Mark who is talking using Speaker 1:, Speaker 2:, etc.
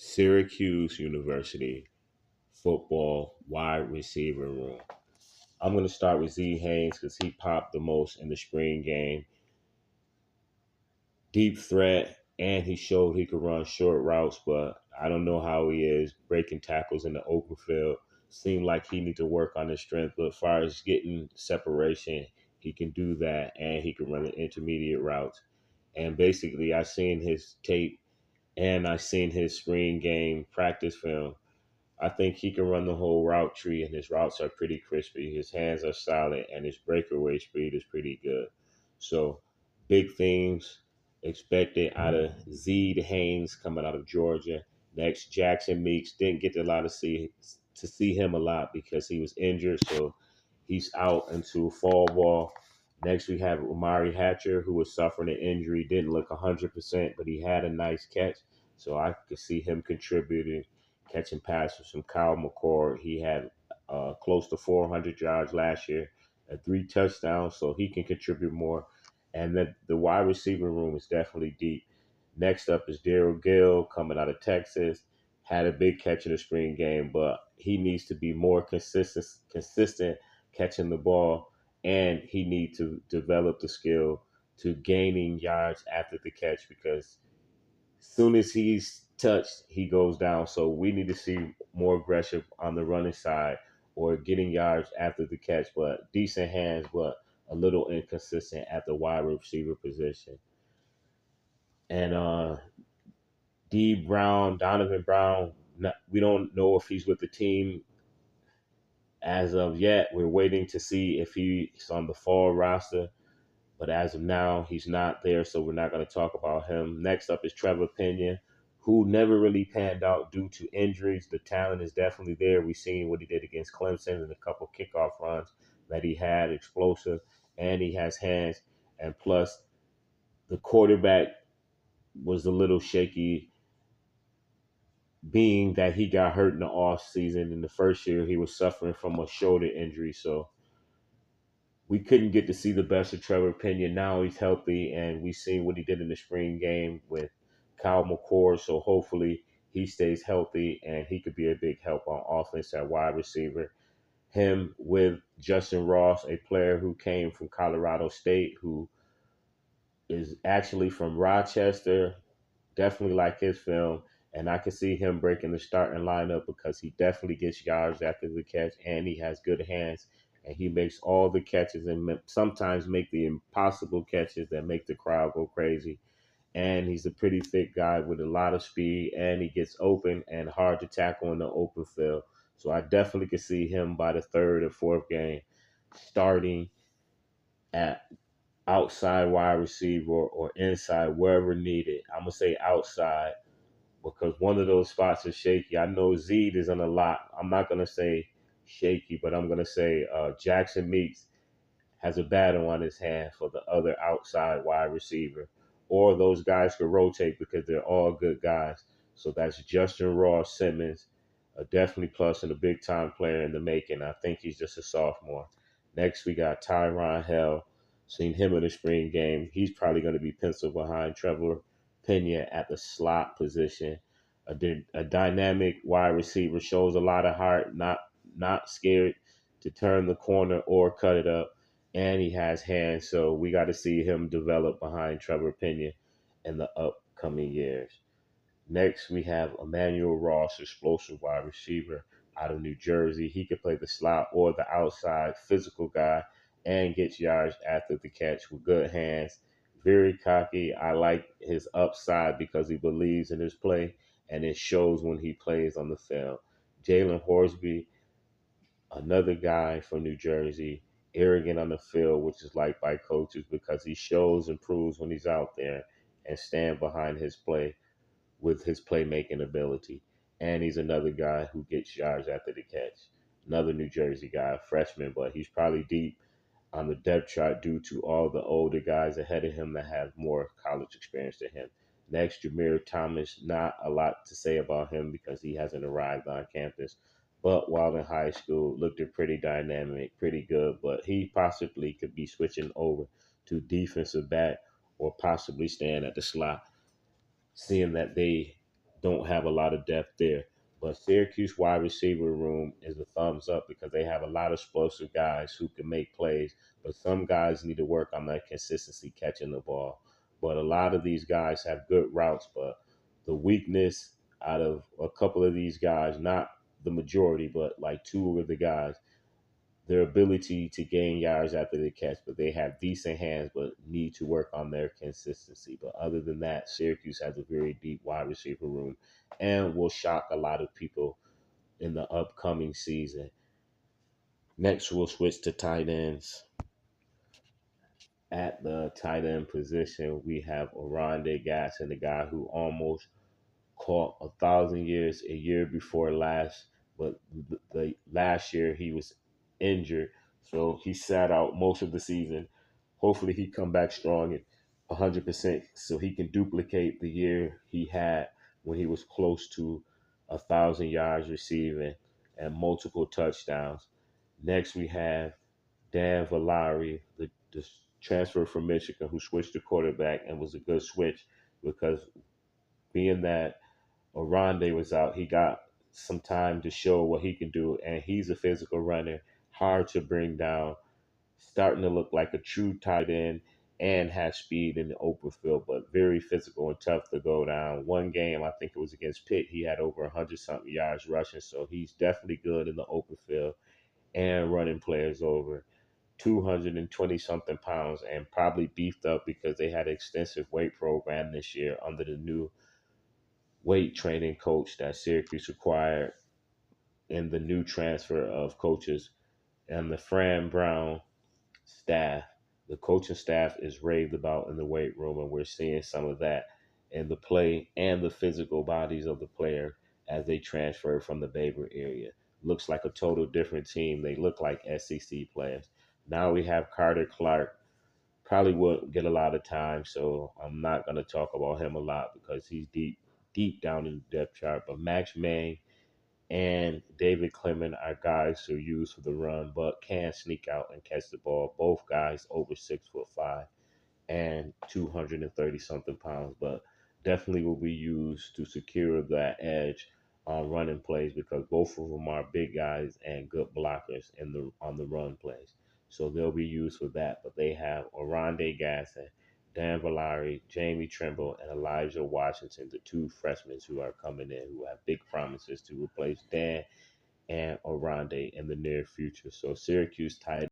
Speaker 1: Syracuse University football wide receiver room. I'm going to start with Z Haynes because he popped the most in the spring game. Deep threat, and he showed he could run short routes, but I don't know how he is breaking tackles in the open field. Seemed like he needs to work on his strength, but as far as getting separation, he can do that, and he can run the intermediate routes. And basically, I seen his tape and I seen his spring game practice film. I think he can run the whole route tree, and his routes are pretty crispy. His hands are solid, and his breakaway speed is pretty good. So, big things expected out of Zed Haynes coming out of Georgia. Next, Jackson Meeks didn't get a lot of see him a lot because he was injured, so he's out into fall ball. Next, we have Amari Hatcher, who was suffering an injury, didn't look 100%, but he had a nice catch, so I could see him contributing catching passes from Kyle McCord. He had close to 400 yards last year and 3 touchdowns, so he can contribute more. And then the wide receiver room is definitely deep. Next up is Daryl Gill coming out of Texas. Had a big catch in the spring game, but he needs to be more consistent catching the ball, and he needs to develop the skill to gaining yards after the catch because soon as he's touched, he goes down. So we need to see more aggression on the running side or getting yards after the catch, but decent hands, but a little inconsistent at the wide receiver position. And Donovan Brown, we don't know if he's with the team as of yet. We're waiting to see if he's on the fall roster. But as of now, he's not there, so we're not going to talk about him. Next up is Trevor Pena, who never really panned out due to injuries. The talent is definitely there. We've seen what he did against Clemson and a couple kickoff runs that he had, explosive, and he has hands. And plus, the quarterback was a little shaky, being that he got hurt in the off season. In the first year, he was suffering from a shoulder injury, so we couldn't get to see the best of Trevor Pena. Now he's healthy, and we've seen what he did in the spring game with Kyle McCord. So hopefully he stays healthy, and he could be a big help on offense at wide receiver. Him with Justin Ross, a player who came from Colorado State, who is actually from Rochester. Definitely like his film, and I can see him breaking the starting lineup because he definitely gets yards after the catch, and he has good hands, and he makes all the catches and sometimes make the impossible catches that make the crowd go crazy. And he's a pretty thick guy with a lot of speed, and he gets open and hard to tackle in the open field. So I definitely could see him by the third or fourth game starting at outside wide receiver or inside, wherever needed. I'm going to say outside because one of those spots is shaky. I know Zed is in a lot. I'm not going to say shaky, but I'm going to say Jackson Meeks has a battle on his hand for the other outside wide receiver. Or those guys could rotate because they're all good guys. So that's Justin Ross Simmons, a definitely plus and a big time player in the making. I think he's just a sophomore. Next, we got Tyron Hell. Seen him in the spring game. He's probably going to be penciled behind Trevor Pena at the slot position. A dynamic wide receiver, shows a lot of heart, not scared to turn the corner or cut it up, and he has hands. So we got to see him develop behind Trevor Pena in the upcoming years. Next, we have Emmanuel Ross, explosive wide receiver out of New Jersey. He could play the slot or the outside, physical guy, and gets yards after the catch with good hands. Very cocky. I like his upside because he believes in his play, and it shows when he plays on the field. Jalen Horsby, another guy from New Jersey, arrogant on the field, which is liked by coaches because he shows and proves when he's out there and stand behind his play with his playmaking ability. And he's another guy who gets yards after the catch. Another New Jersey guy, freshman, but he's probably deep on the depth chart due to all the older guys ahead of him that have more college experience than him. Next, Jameer Thomas, not a lot to say about him because he hasn't arrived on campus. But while in high school, looked pretty dynamic, pretty good. But he possibly could be switching over to defensive back or possibly staying at the slot, seeing that they don't have a lot of depth there. But Syracuse wide receiver room is a thumbs up because they have a lot of explosive guys who can make plays. But some guys need to work on that consistency catching the ball. But a lot of these guys have good routes, but the weakness out of a couple of these guys, not the majority, but like two of the guys, their ability to gain yards after they catch, but they have decent hands, but need to work on their consistency. But other than that, Syracuse has a very deep wide receiver room and will shock a lot of people in the upcoming season. Next, we'll switch to tight ends. At the tight end position, we have Oronde Gasson, the guy who almost caught 1,000 years a year before last, but the last year he was injured, so he sat out most of the season. Hopefully, he come back strong at 100%, so he can duplicate the year he had when he was close to 1,000 yards receiving and multiple touchdowns. Next, we have Dan Villari, the transfer from Michigan, who switched to quarterback and was a good switch because being that Oronde was out, he got some time to show what he can do, and he's a physical runner, hard to bring down, starting to look like a true tight end, and has speed in the open field, but very physical and tough to go down. One game, I think it was against Pitt, he had over 100 something yards rushing, so he's definitely good in the open field and running players over. 220 something pounds and probably beefed up because they had an extensive weight program this year under the new weight training coach that Syracuse acquired in the new transfer of coaches and the Fran Brown staff. The coaching staff is raved about in the weight room, and we're seeing some of that in the play and the physical bodies of the player as they transfer from the Baber area. Looks like a total different team. They look like SEC players. Now we have Carter Clark. Probably won't get a lot of time, so I'm not going to talk about him a lot because he's deep down in the depth chart. But Max May and David Clement are guys who use for the run, but can sneak out and catch the ball. Both guys over 6'5" and 230 something pounds, but definitely will be used to secure that edge on running plays because both of them are big guys and good blockers in the on the run plays. So they'll be used for that. But they have Oronde Gasson, Dan Villari, Jamie Trimble, and Elijah Washington, the two freshmen who are coming in who have big promises to replace Dan and Oronde in the near future. So Syracuse tied